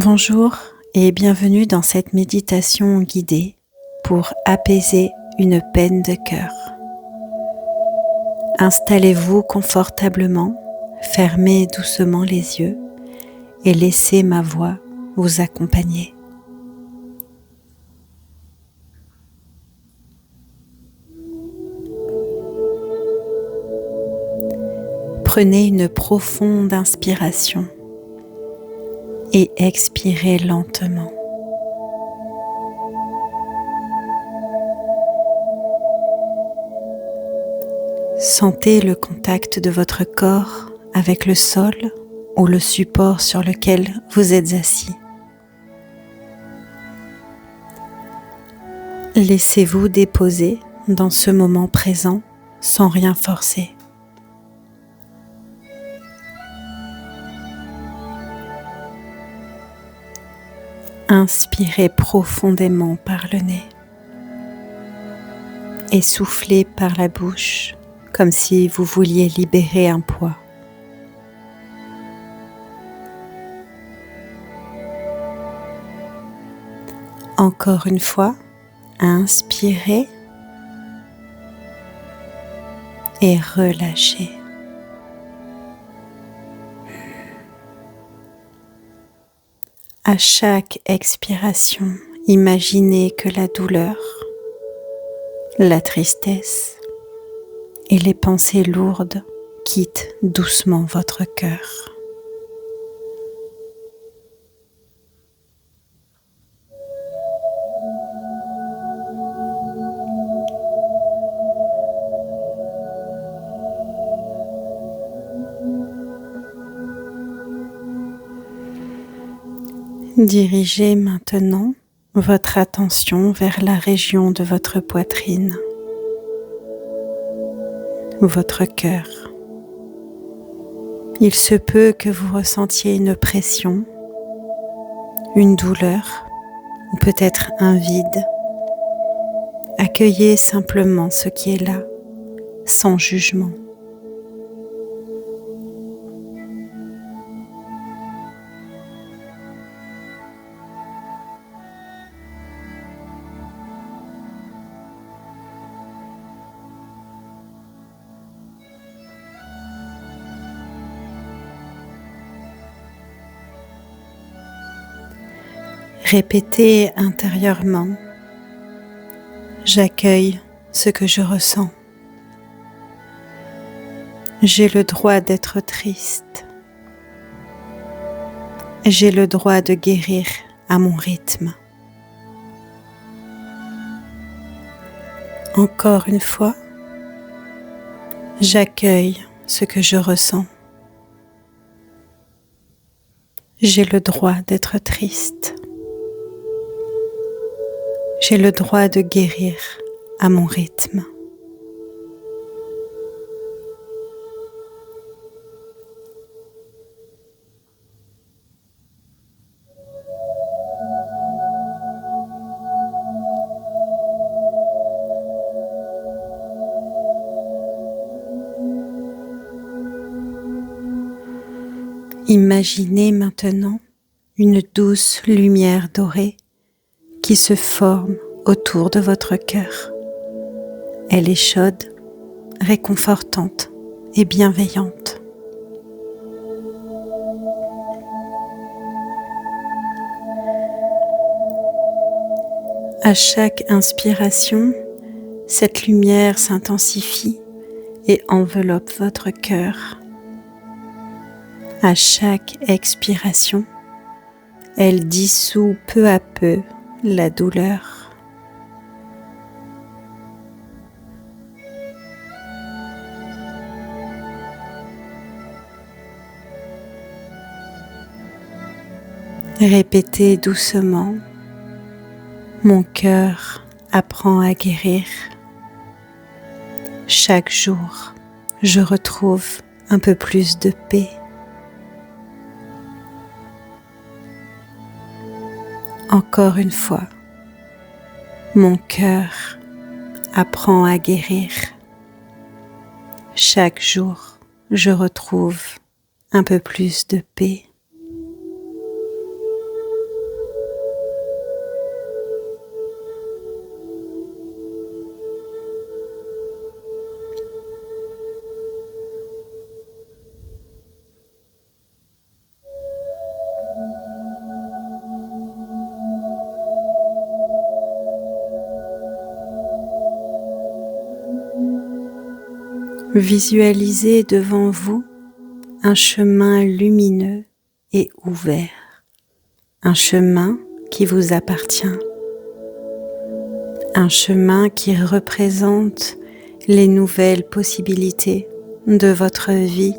Bonjour et bienvenue dans cette méditation guidée pour apaiser une peine de cœur. Installez-vous confortablement, fermez doucement les yeux et laissez ma voix vous accompagner. Prenez une profonde inspiration et expirez lentement. Sentez le contact de votre corps avec le sol ou le support sur lequel vous êtes assis. Laissez-vous déposer dans ce moment présent sans rien forcer. Inspirez profondément par le nez et soufflez par la bouche comme si vous vouliez libérer un poids. Encore une fois, inspirez et relâchez. À chaque expiration, imaginez que la douleur, la tristesse et les pensées lourdes quittent doucement votre cœur. Dirigez maintenant votre attention vers la région de votre poitrine, votre cœur. Il se peut que vous ressentiez une pression, une douleur ou peut-être un vide. Accueillez simplement ce qui est là, sans jugement. Répétez intérieurement: j'accueille ce que je ressens. J'ai le droit d'être triste. J'ai le droit de guérir à mon rythme. Encore une fois, j'accueille ce que je ressens. J'ai le droit d'être triste. J'ai le droit de guérir à mon rythme. Imaginez maintenant une douce lumière dorée qui se forme autour de votre cœur. Elle est chaude, réconfortante et bienveillante. À chaque inspiration, cette lumière s'intensifie et enveloppe votre cœur. À chaque expiration, elle dissout peu à peu la douleur. Répétez doucement: mon cœur apprend à guérir. Chaque jour, je retrouve un peu plus de paix. Encore une fois, mon cœur apprend à guérir. Chaque jour, je retrouve un peu plus de paix. Visualisez devant vous un chemin lumineux et ouvert, un chemin qui vous appartient, un chemin qui représente les nouvelles possibilités de votre vie.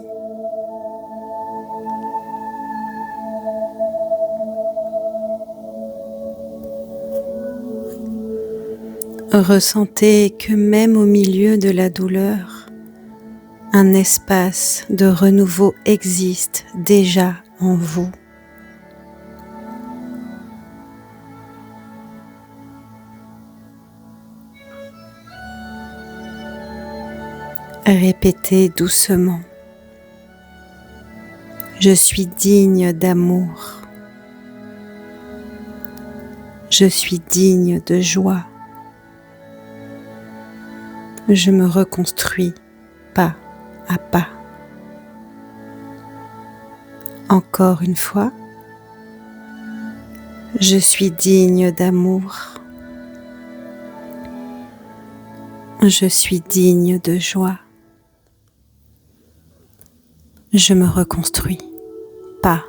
Ressentez que même au milieu de la douleur, un espace de renouveau existe déjà en vous. Répétez doucement: je suis digne d'amour. Je suis digne de joie. Je me reconstruis pas à pas. Encore une fois, je suis digne d'amour. Je suis digne de joie. Je me reconstruis pas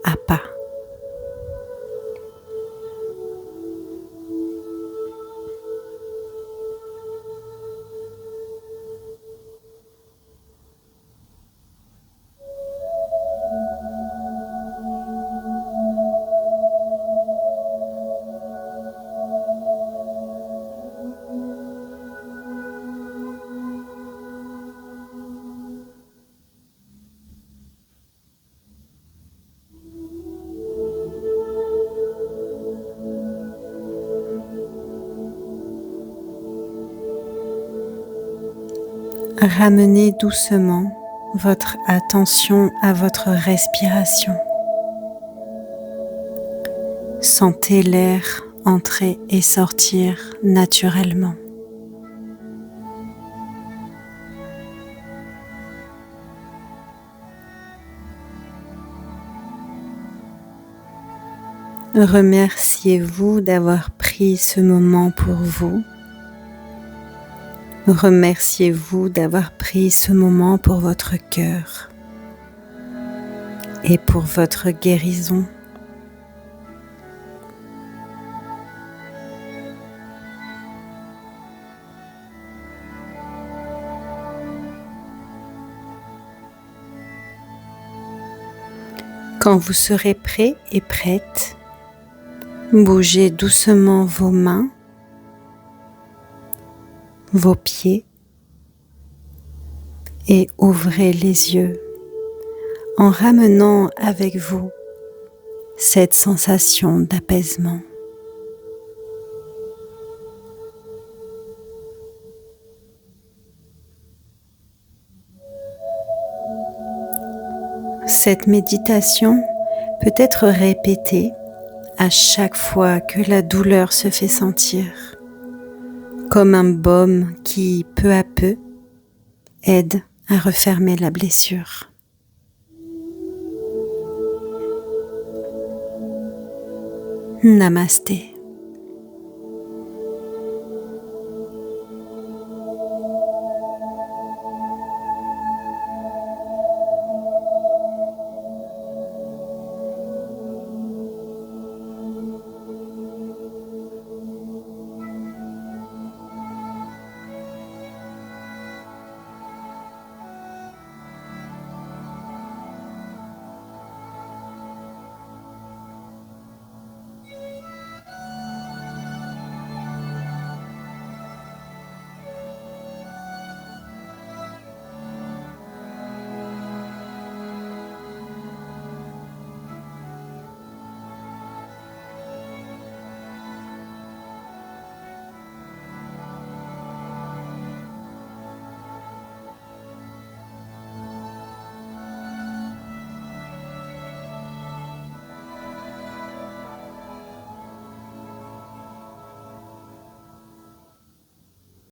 à pas. Ramenez doucement votre attention à votre respiration. Sentez l'air entrer et sortir naturellement. Remerciez-vous d'avoir pris ce moment pour vous. Remerciez-vous d'avoir pris ce moment pour votre cœur et pour votre guérison. Quand vous serez prêt et prête, bougez doucement vos mains, vos pieds et ouvrez les yeux en ramenant avec vous cette sensation d'apaisement. Cette méditation peut être répétée à chaque fois que la douleur se fait sentir, comme un baume qui, peu à peu, aide à refermer la blessure. Namasté.